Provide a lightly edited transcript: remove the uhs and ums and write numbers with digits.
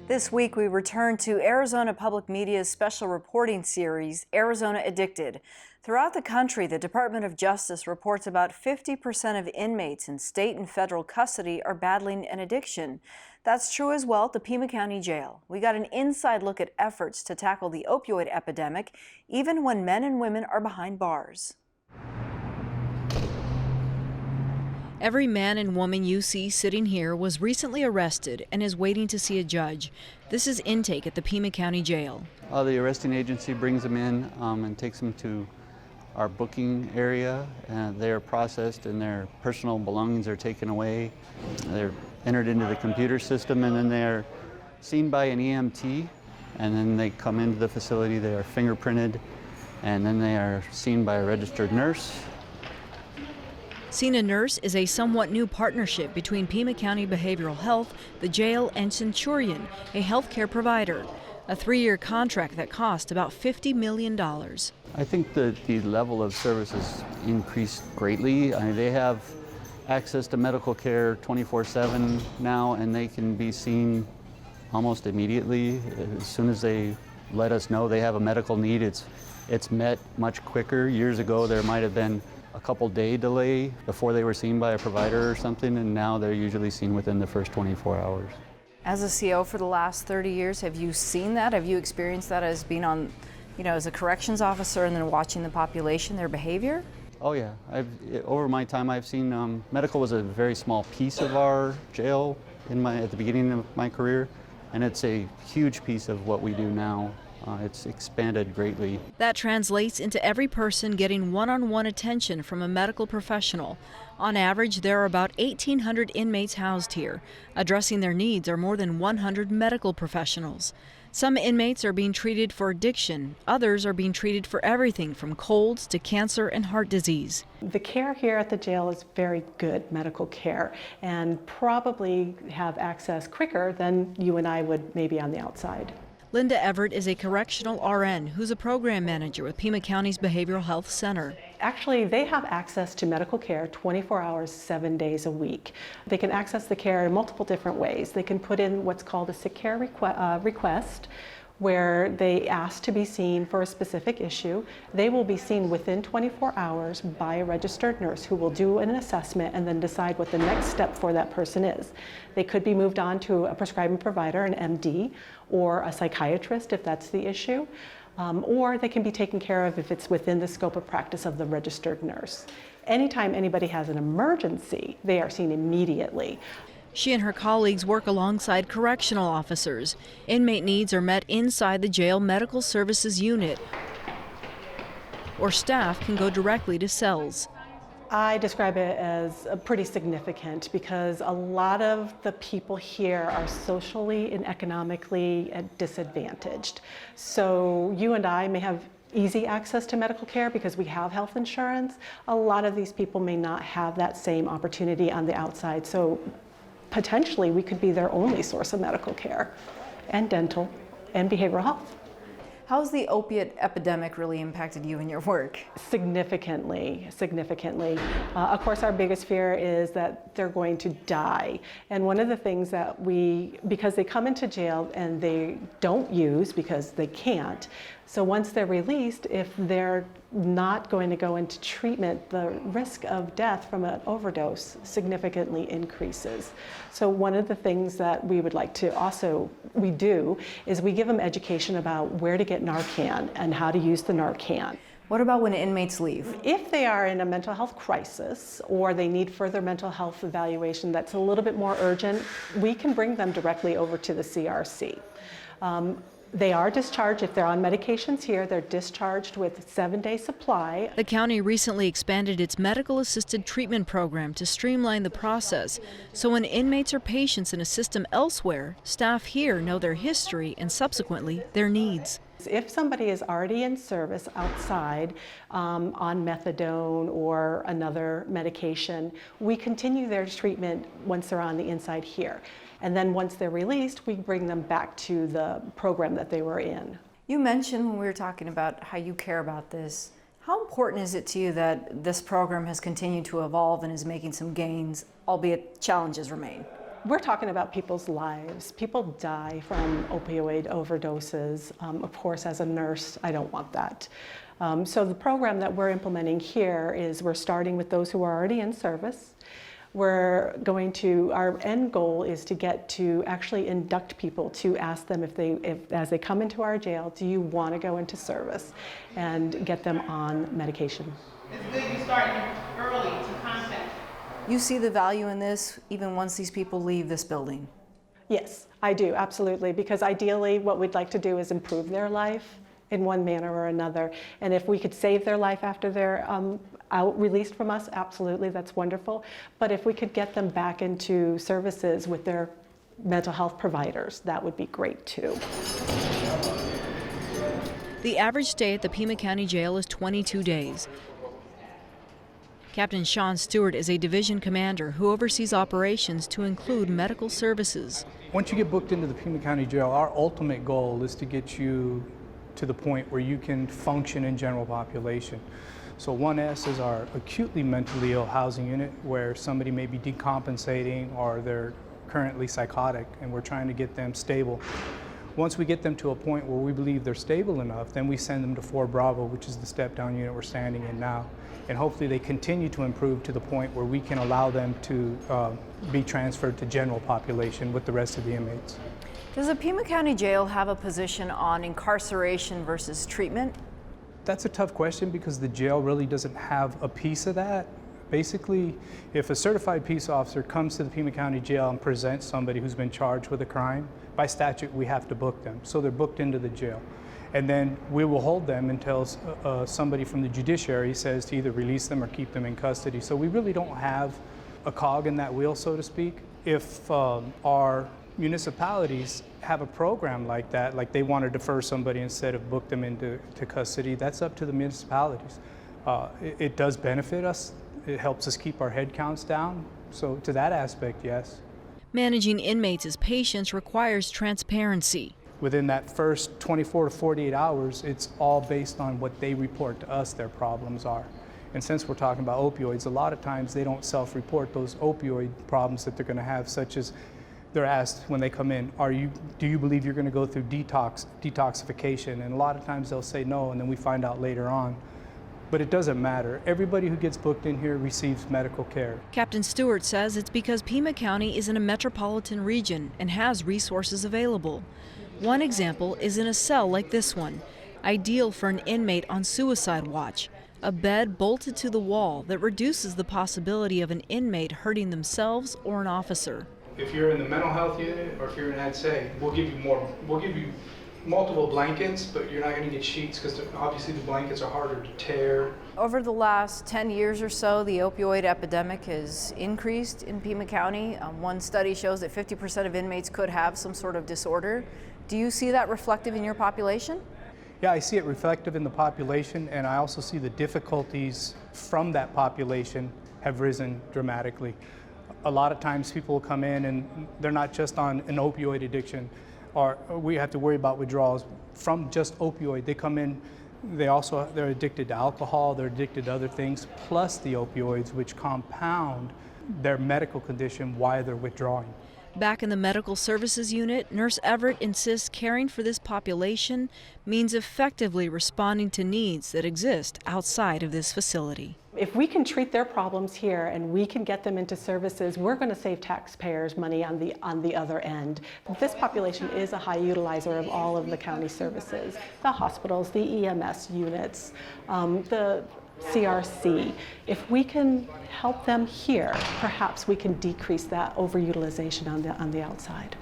This week, we return to Arizona Public Media's special reporting series, Arizona Addicted. Throughout the country, the Department of Justice reports about 50% of inmates in state and federal custody are battling an addiction. That's true as well at the Pima County Jail. We got an inside look at efforts to tackle the opioid epidemic, even when men and women are behind bars. Every man and woman you see sitting here was recently arrested and is waiting to see a judge. This is intake at the Pima County Jail. The arresting agency brings them in and takes them to our booking area, and they are processed and their personal belongings are taken away. They're entered into the computer system, and then they're seen by an EMT, and then they come into the facility. They are fingerprinted, and then they are seen by a registered nurse. Seen a Nurse is a somewhat new partnership between Pima County Behavioral Health, the jail, and Centurion, a healthcare provider. A 3-year contract that cost about $50 million. I think that the level of service has increased greatly. They have access to medical care 24/7 now, and they can be seen almost immediately. As soon as they let us know they have a medical need, it's met much quicker. Years ago, there might have been a couple day delay before they were seen by a provider or something, and now they're usually seen within the first 24 hours. As a CO for the last 30 years, have you seen that? Have you experienced that as being on, as a corrections officer and then watching the population, their behavior? Oh yeah, over my time I've seen medical was a very small piece of our jail at the beginning of my career, and it's a huge piece of what we do now. It's expanded greatly. That translates into every person getting one-on-one attention from a medical professional. On average, there are about 1,800 inmates housed here. Addressing their needs are more than 100 medical professionals. Some inmates are being treated for addiction. Others are being treated for everything from colds to cancer and heart disease. The care here at the jail is very good medical care and probably have access quicker than you and I would maybe on the outside. Linda Everett is a correctional RN who's a program manager with Pima County's Behavioral Health Center. Actually, they have access to medical care 24 hours, 7 days a week. They can access the care in multiple different ways. They can put in what's called a sick care request, where they ask to be seen for a specific issue. They will be seen within 24 hours by a registered nurse who will do an assessment and then decide what the next step for that person is. They could be moved on to a prescribing provider, an MD, or a psychiatrist if that's the issue, or they can be taken care of if it's within the scope of practice of the registered nurse. Anytime anybody has an emergency, they are seen immediately. She and her colleagues work alongside correctional officers. Inmate needs are met inside the jail medical services unit, or staff can go directly to cells. I describe it as pretty significant because a lot of the people here are socially and economically disadvantaged. So you and I may have easy access to medical care because we have health insurance. A lot of these people may not have that same opportunity on the outside. So potentially we could be their only source of medical care and dental and behavioral health. How's the opiate epidemic really impacted you in your work? Significantly. Of course, our biggest fear is that they're going to die. And one of the things that because they come into jail and they don't use because they can't, so once they're released, if they're not going to go into treatment, the risk of death from an overdose significantly increases. So one of the things that we would like to we do is we give them education about where to get Narcan and how to use the Narcan. What about when inmates leave? If they are in a mental health crisis or they need further mental health evaluation that's a little bit more urgent, we can bring them directly over to the CRC. They are discharged. If they're on medications here, they're discharged with a 7-day supply. The county recently expanded its medical assisted treatment program to streamline the process. So when inmates or patients in a system elsewhere, staff here know their history and subsequently their needs. If somebody is already in service outside on methadone or another medication, we continue their treatment once they're on the inside here. And then once they're released, we bring them back to the program that they were in. You mentioned when we were talking about how you care about this, how important is it to you that this program has continued to evolve and is making some gains, albeit challenges remain? We're talking about people's lives. People die from opioid overdoses. Of course, as a nurse, I don't want that. So the program that we're implementing here is we're starting with those who are already in service. Our end goal is to get to actually induct people, to ask them if as they come into our jail, do you want to go into service, and get them on medication. It's good you start early to contact. You see the value in this even once these people leave this building? Yes, I do, absolutely, because ideally what we'd like to do is improve their life in one manner or another. And if we could save their life after they're released from us, absolutely, that's wonderful. But if we could get them back into services with their mental health providers, that would be great too. The average stay at the Pima County Jail is 22 days. Captain Sean Stewart is a division commander who oversees operations to include medical services. Once you get booked into the Pima County Jail, our ultimate goal is to get you to the point where you can function in general population. So 1S is our acutely mentally ill housing unit, where somebody may be decompensating or they're currently psychotic, and we're trying to get them stable. Once we get them to a point where we believe they're stable enough, then we send them to 4 Bravo, which is the step-down unit we're standing in now. And hopefully they continue to improve to the point where we can allow them to be transferred to general population with the rest of the inmates. Does the Pima County Jail have a position on incarceration versus treatment? That's a tough question because the jail really doesn't have a piece of that. Basically, if a certified peace officer comes to the Pima County Jail and presents somebody who's been charged with a crime, by statute we have to book them. So they're booked into the jail. And then we will hold them until somebody from the judiciary says to either release them or keep them in custody. So we really don't have a cog in that wheel, so to speak. If our municipalities have a program like that, like they want to defer somebody instead of book them into custody, that's up to the municipalities. It does benefit us. It helps us keep our head counts down. So to that aspect, yes. Managing inmates as patients requires transparency. Within that first 24 to 48 hours, it's all based on what they report to us their problems are. And since we're talking about opioids, a lot of times they don't self-report those opioid problems that they're going to have, such as they're asked when they come in, do you believe you're going to go through detoxification? And a lot of times they'll say no, and then we find out later on. But it doesn't matter. Everybody who gets booked in here receives medical care. Captain Stewart says it's because Pima County is in a metropolitan region and has resources available. One example is in a cell like this one, ideal for an inmate on suicide watch. A bed bolted to the wall that reduces the possibility of an inmate hurting themselves or an officer. If you're in the mental health unit or if you're in AZPM, we'll give you multiple blankets, but you're not going to get sheets because obviously the blankets are harder to tear. Over the last 10 years or so, the opioid epidemic has increased in Pima County. One study shows that 50% of inmates could have some sort of disorder. Do you see that reflective in your population? Yeah, I see it reflective in the population, and I also see the difficulties from that population have risen dramatically. A lot of times people come in and they're not just on an opioid addiction, or we have to worry about withdrawals from just opioid. They come in, they're addicted to alcohol, they're addicted to other things, plus the opioids, which compound their medical condition while they're withdrawing. Back in the medical services unit, Nurse Everett insists caring for this population means effectively responding to needs that exist outside of this facility. If we can treat their problems here and we can get them into services, we're going to save taxpayers money on the other end. This population is a high utilizer of all of the county services, the hospitals, the EMS units, the CRC. If we can help them here, perhaps we can decrease that overutilization on the outside.